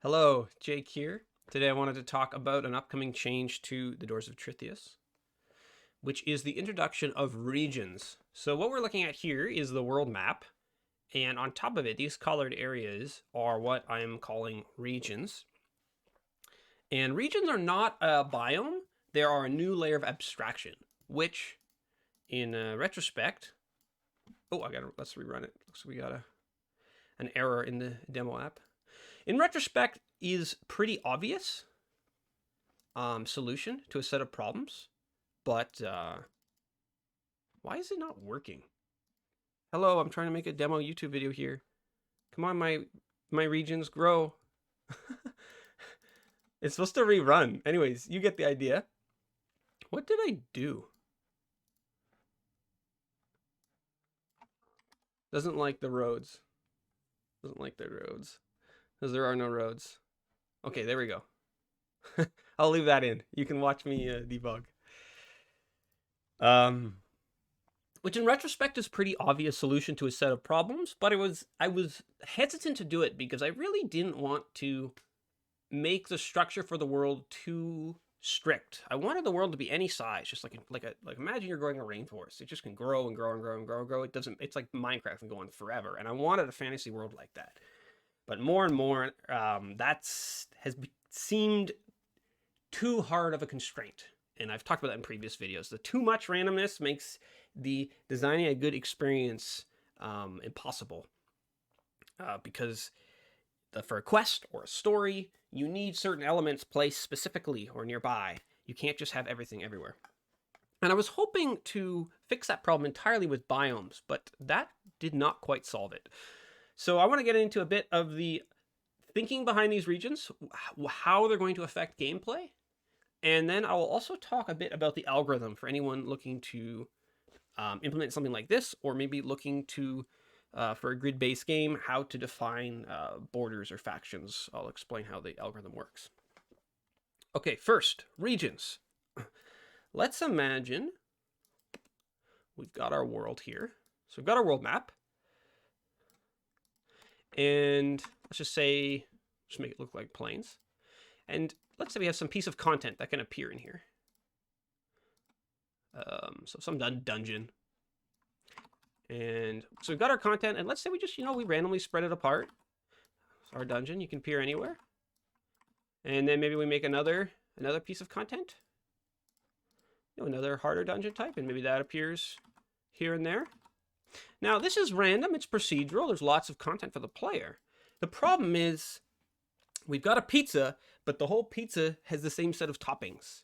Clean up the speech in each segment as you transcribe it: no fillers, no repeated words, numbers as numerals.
Hello, Jake here. Today I wanted to talk about an upcoming change to the Doors of Trithius, which is the introduction of regions. So what we're looking at here is the world map, and on top of it, these colored areas are what I'm calling regions. And regions are not a biome, they are a new layer of abstraction, which in retrospect, let's rerun it. Looks like we got an error in the demo app. In retrospect, is pretty obvious solution to a set of problems, but why is it not working? Hello, I'm trying to make a demo YouTube video here. Come on, my regions, grow. It's supposed to rerun. Anyways, you get the idea. What did I do? Doesn't like the roads. Doesn't like the roads. Because there are no roads. Okay, there we go. I'll leave that in. You can watch me debug. Which in retrospect is pretty obvious solution to a set of problems, but I was hesitant to do it because I really didn't want to make the structure for the world too strict. I wanted the world to be any size, just like imagine you're growing a rainforest. It just can grow and grow and grow and grow and grow. It's like Minecraft and going forever. And I wanted a fantasy world like that. But more and more, seemed too hard of a constraint. And I've talked about that in previous videos. The too much randomness makes the designing a good experience impossible. Because for a quest or a story, you need certain elements placed specifically or nearby. You can't just have everything everywhere. And I was hoping to fix that problem entirely with biomes, but that did not quite solve it. So I want to get into a bit of the thinking behind these regions, how they're going to affect gameplay, and then I will also talk a bit about the algorithm for anyone looking to implement something like this, or maybe looking to, for a grid-based game, how to define borders or factions. I'll explain how the algorithm works. Okay, first, regions. Let's imagine we've got our world here. So we've got our world map. And let's just say, just make it look like plains. And let's say we have some piece of content that can appear in here. So some dungeon. And so we've got our content, and let's say we just, we randomly spread it apart. So our dungeon, you can appear anywhere. And then maybe we make another piece of content. Another harder dungeon type, and maybe that appears here and there. Now, this is random, it's procedural, there's lots of content for the player. The problem is, we've got a pizza, but the whole pizza has the same set of toppings.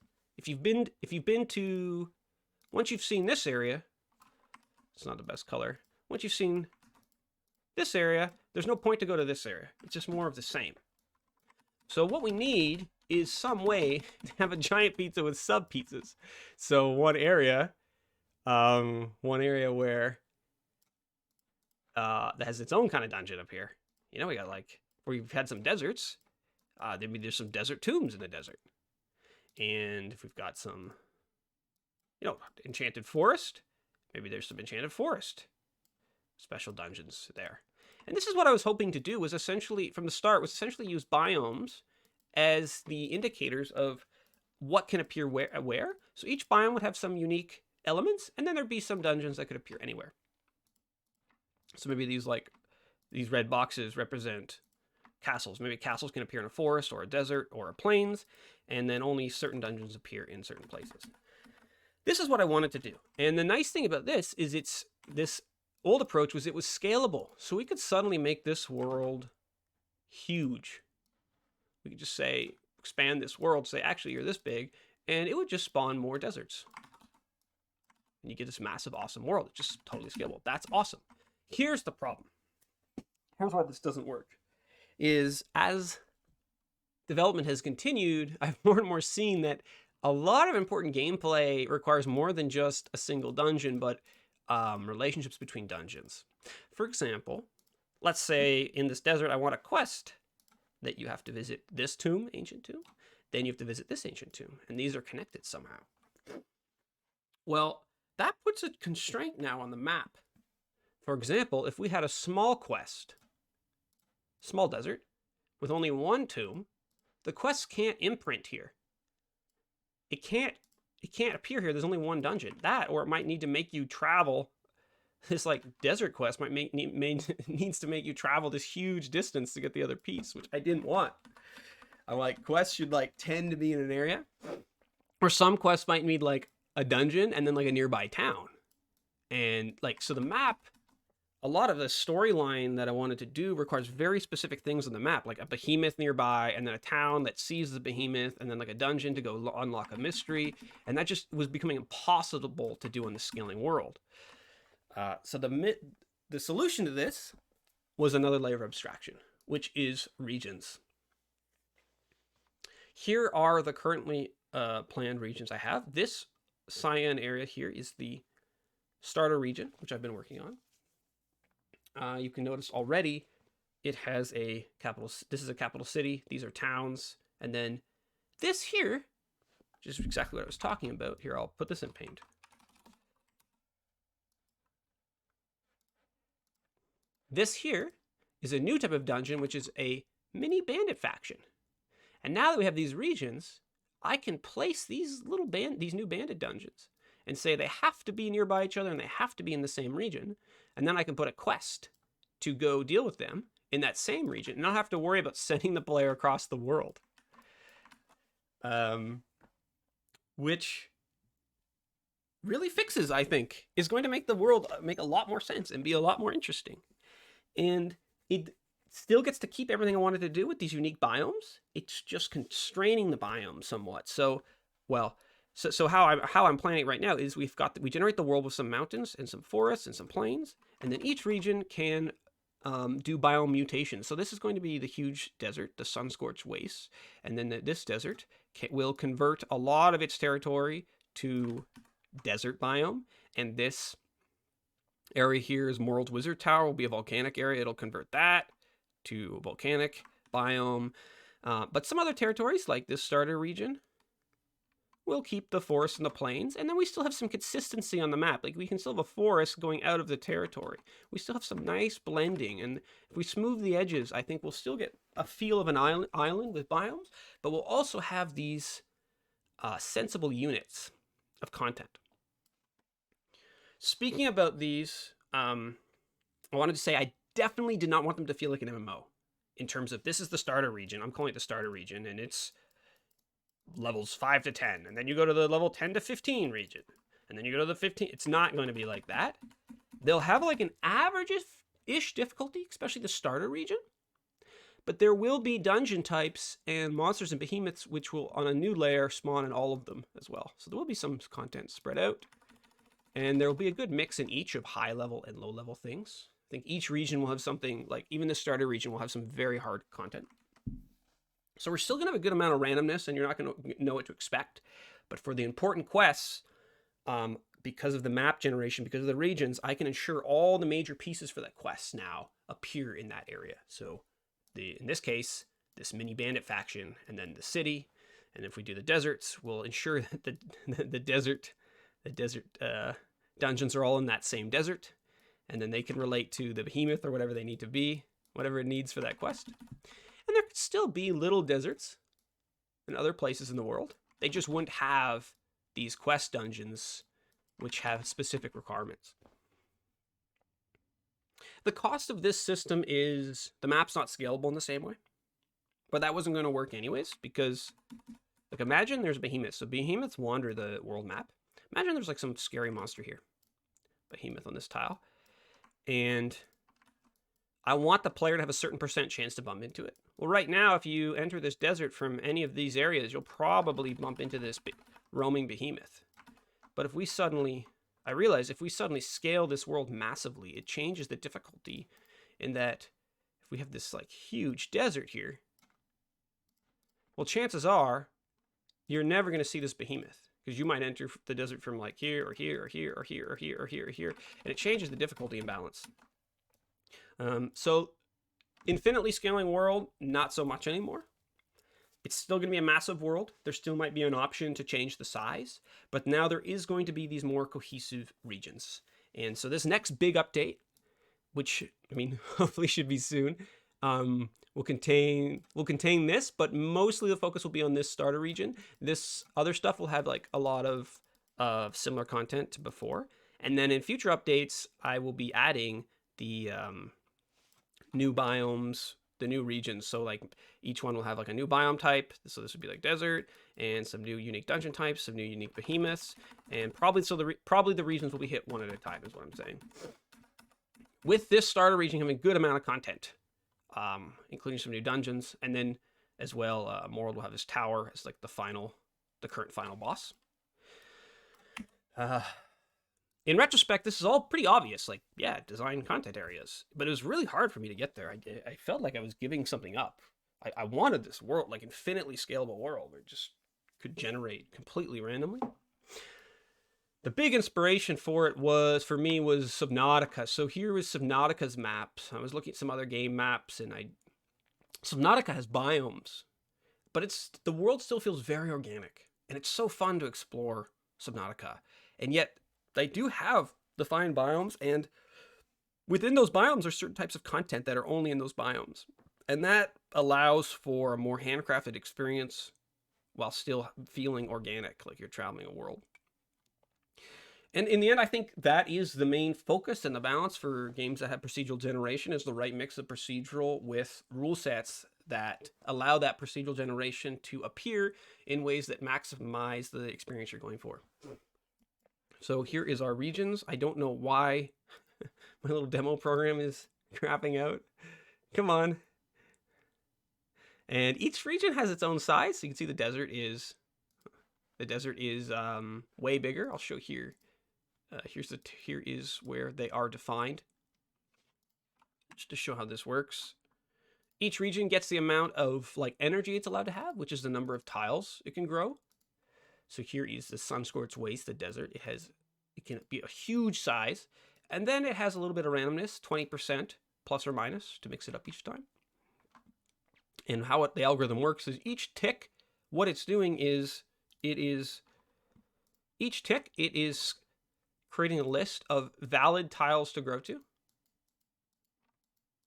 Once you've seen this area, it's not the best color. Once you've seen this area, there's no point to go to this area. It's just more of the same. So what we need is some way to have a giant pizza with sub-pizzas. So one area where that has its own kind of dungeon up here. We got where we've had some deserts. Maybe there's some desert tombs in the desert. And if we've got some, enchanted forest, maybe there's some enchanted forest special dungeons there. And this is what I was hoping to do, was essentially, from the start, use biomes as the indicators of what can appear where. So each biome would have some unique elements, and then there'd be some dungeons that could appear anywhere. So maybe these red boxes represent castles. Maybe castles can appear in a forest or a desert or a plains, and then only certain dungeons appear in certain places. This is what I wanted to do. And the nice thing about this is this old approach was it was scalable. So we could suddenly make this world huge. We could just say, expand this world, say, actually, you're this big, and it would just spawn more deserts. And you get this massive, awesome world. It's just totally scalable. That's awesome. Here's the problem. Here's why this doesn't work. Is as development has continued, I've more and more seen that a lot of important gameplay requires more than just a single dungeon, but relationships between dungeons. For example, let's say in this desert, I want a quest that you have to visit this tomb, ancient tomb. Then you have to visit this ancient tomb. And these are connected somehow. Well, that puts a constraint now on the map. For example, if we had a small quest, small desert, with only one tomb, the quests can't imprint here. It can't appear here. There's only one dungeon. That, or it might need to make you travel. This like desert quest needs to make you travel this huge distance to get the other piece, which I didn't want. I'm like, quests should like tend to be in an area, or some quests might need like a dungeon and then like a nearby town. And like, so the map, a lot of the storyline that I wanted to do requires very specific things on the map, like a behemoth nearby, and then a town that sees the behemoth, and then like a dungeon to go unlock a mystery. And that just was becoming impossible to do in the scaling world. So the solution to this was another layer of abstraction, which is regions. Here are the currently planned regions I have. This cyan area here is the starter region, which I've been working on. You can notice already it has a capital. This is a capital city. These are towns. And then this here, which is exactly what I was talking about. Here, I'll put this in paint. This here is a new type of dungeon, which is a mini bandit faction. And now that we have these regions, I can place these new bandit dungeons and say they have to be nearby each other and they have to be in the same region. And then I can put a quest to go deal with them in that same region and not have to worry about sending the player across the world. Which really fixes, I think, is going to make the world make a lot more sense and be a lot more interesting. And it still gets to keep everything I wanted to do with these unique biomes. It's just constraining the biome somewhat. So how I'm planning it right now is we generate the world with some mountains and some forests and some plains, and then each region can do biome mutations. So this is going to be the huge desert, the sun-scorched wastes, and then this desert will convert a lot of its territory to desert biome, and this area here is Morald's Wizard Tower, will be a volcanic area. It'll convert that to a volcanic biome. But some other territories, like this starter region, will keep the forests and the plains. And then we still have some consistency on the map. Like, we can still have a forest going out of the territory. We still have some nice blending. And if we smooth the edges, I think we'll still get a feel of an island with biomes. But we'll also have these sensible units of content. Speaking about these, I wanted to say I definitely did not want them to feel like an MMO in terms of this is the starter region. I'm calling it the starter region, and it's levels 5 to 10. And then you go to the level 10 to 15 region. And then you go to the 15. It's not going to be like that. They'll have like an average-ish difficulty, especially the starter region. But there will be dungeon types and monsters and behemoths, which will, on a new layer, spawn in all of them as well. So there will be some content spread out. And there will be a good mix in each of high-level and low-level things. I think each region will have something, like even the starter region will have some very hard content. So we're still going to have a good amount of randomness, and you're not going to know what to expect. But for the important quests, because of the map generation, because of the regions, I can ensure all the major pieces for that quest now appear in that area. So in this case, this mini bandit faction, and then the city. And if we do the deserts, we'll ensure that the desert dungeons are all in that same desert, and then they can relate to the behemoth or whatever they need to be, whatever it needs for that quest. And there could still be little deserts in other places in the world. They just wouldn't have these quest dungeons which have specific requirements. The cost of this system is the map's not scalable in the same way, but that wasn't going to work anyways, because like imagine there's behemoths. So behemoths wander the world map. Imagine there's like some scary monster here, behemoth on this tile, and I want the player to have a certain % chance to bump into it. Well, right now, if you enter this desert from any of these areas, you'll probably bump into this roaming behemoth. But if we suddenly, I realize if we suddenly scale this world massively, it changes the difficulty in that if we have this like huge desert here, well, chances are you're never going to see this behemoth, because you might enter the desert from like here or here or here or here or here or here or here, and it changes the difficulty imbalance. So infinitely scaling world, not so much anymore. It's still going to be a massive world. There still might be an option to change the size, but now there is going to be these more cohesive regions. And so this next big update, which, I mean, hopefully should be soon, will contain this, but mostly the focus will be on this starter region. This other stuff will have like a lot of similar content to before, and then in future updates, I will be adding the new biomes, the new regions. So like each one will have like a new biome type. So this would be like desert, and some new unique dungeon types, some new unique behemoths, and probably the regions will be hit one at a time, is what I'm saying. With this starter region having a good amount of content, including some new dungeons, and then as well, Morrold will have his tower as like the current final boss. In retrospect, this is all pretty obvious. Like, yeah, design content areas, but it was really hard for me to get there. I felt like I was giving something up. I wanted this world, like infinitely scalable world, where it just could generate completely randomly. The big inspiration for it was Subnautica. So here was Subnautica's maps. I was looking at some other game maps, and Subnautica has biomes, but the world still feels very organic, and it's so fun to explore Subnautica. And yet they do have defined biomes, and within those biomes are certain types of content that are only in those biomes. And that allows for a more handcrafted experience while still feeling organic, like you're traveling a world. And in the end, I think that is the main focus, and the balance for games that have procedural generation is the right mix of procedural with rule sets that allow that procedural generation to appear in ways that maximize the experience you're going for. So here is our regions. I don't know why my little demo program is crapping out. Come on. And each region has its own size. So you can see the desert is way bigger. I'll show here. Here is where they are defined, just to show how this works. Each region gets the amount of like energy it's allowed to have, which is the number of tiles it can grow. So here is the Sunscorched Waste, the desert. It can be a huge size, and then it has a little bit of randomness, 20% plus or minus to mix it up each time. And how the algorithm works is each tick, what it's doing is it is creating a list of valid tiles to grow to.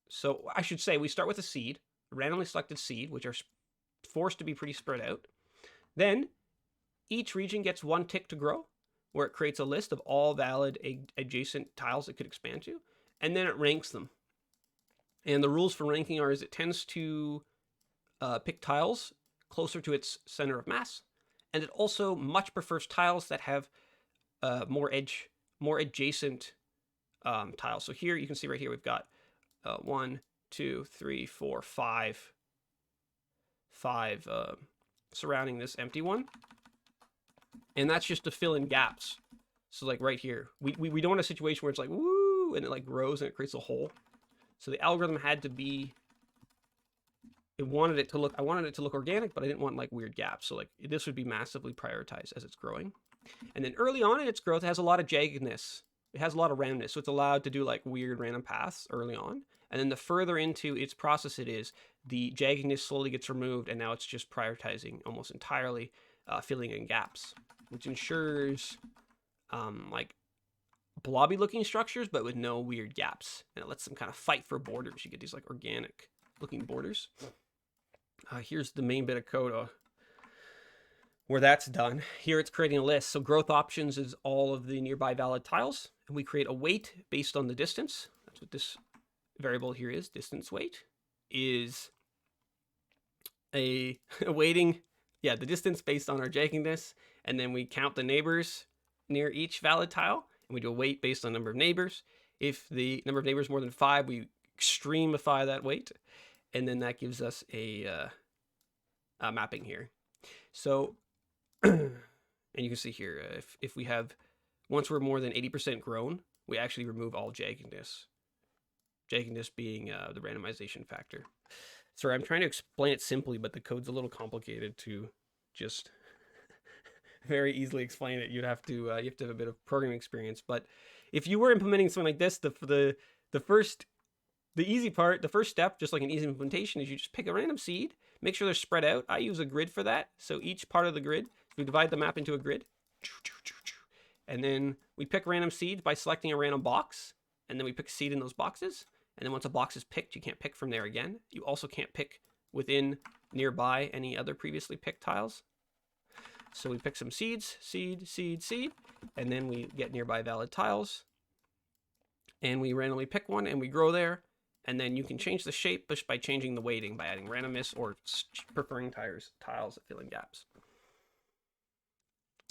So I should say we start with a seed, a randomly selected seed, which are forced to be pretty spread out. Then each region gets one tick to grow, where it creates a list of all valid adjacent tiles it could expand to, and then it ranks them. And the rules for ranking are it tends to pick tiles closer to its center of mass, and it also much prefers tiles that have more adjacent tiles. So here you can see right here we've got 1, 2, 3, 4, 5 surrounding this empty one, and that's just to fill in gaps. So like right here, we don't want a situation where it's like woo and it like grows and it creates a hole. So the algorithm had to be. I wanted it to look organic, but I didn't want like weird gaps. So like this would be massively prioritized as it's growing. And then early on in its growth, it has a lot of jaggedness. It has a lot of randomness, so it's allowed to do like weird random paths early on. And then the further into its process it is, the jaggedness slowly gets removed, and now it's just prioritizing almost entirely filling in gaps, which ensures like blobby looking structures, but with no weird gaps. And it lets them kind of fight for borders. You get these like organic looking borders. Here's the main bit of code where that's done. Here it's creating a list. So growth options is all of the nearby valid tiles, and we create a weight based on the distance. That's what this variable here is. Distance weight is a weighting, the distance based on our jaggedness, and then we count the neighbors near each valid tile, and we do a weight based on number of neighbors. If the number of neighbors is more than 5, we extremify that weight, and then that gives us a mapping here. So, and you can see here, if we have, once we're more than 80% grown, we actually remove all jaggedness. Jaggedness being the randomization factor. Sorry, I'm trying to explain it simply, but the code's a little complicated to just very easily explain it. You have to have a bit of programming experience. But if you were implementing something like this, the easy part, the first step, just like an easy implementation, is you just pick a random seed, make sure they're spread out. I use a grid for that. So each part of the grid, we divide the map into a grid. And then we pick random seeds by selecting a random box. And then we pick a seed in those boxes. And then once a box is picked, you can't pick from there again. You also can't pick within nearby any other previously picked tiles. So we pick some seeds, seed, seed, seed, and then we get nearby valid tiles. And we randomly pick one and we grow there. And then you can change the shape just by changing the weighting by adding randomness or preferring tiles that fill in gaps.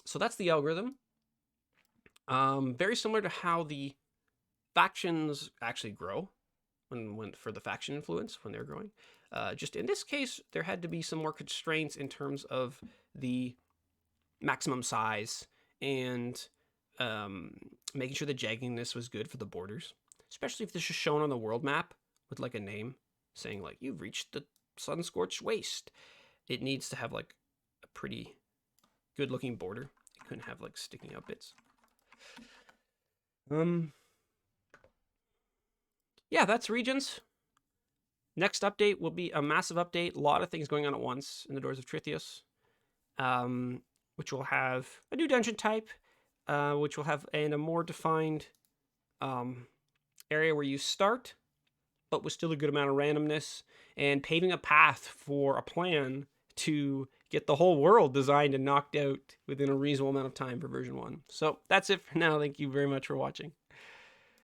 So that's the algorithm. Very similar to how the factions actually grow when for the faction influence when they're growing. Just in this case, there had to be some more constraints in terms of the maximum size and making sure the jagginess was good for the borders, especially if this is shown on the world map with like a name saying like you've reached the sun-scorched waste. It needs to have like a pretty good looking border. It couldn't have like sticking out bits. Yeah, that's regions. Next update will be a massive update. A lot of things going on at once in the Doors of Trithyios, which will have a new dungeon type, which will have a more defined area where you start, but with still a good amount of randomness, and paving a path for a plan to get the whole world designed and knocked out within a reasonable amount of time for version 1. So that's it for now. Thank you very much for watching.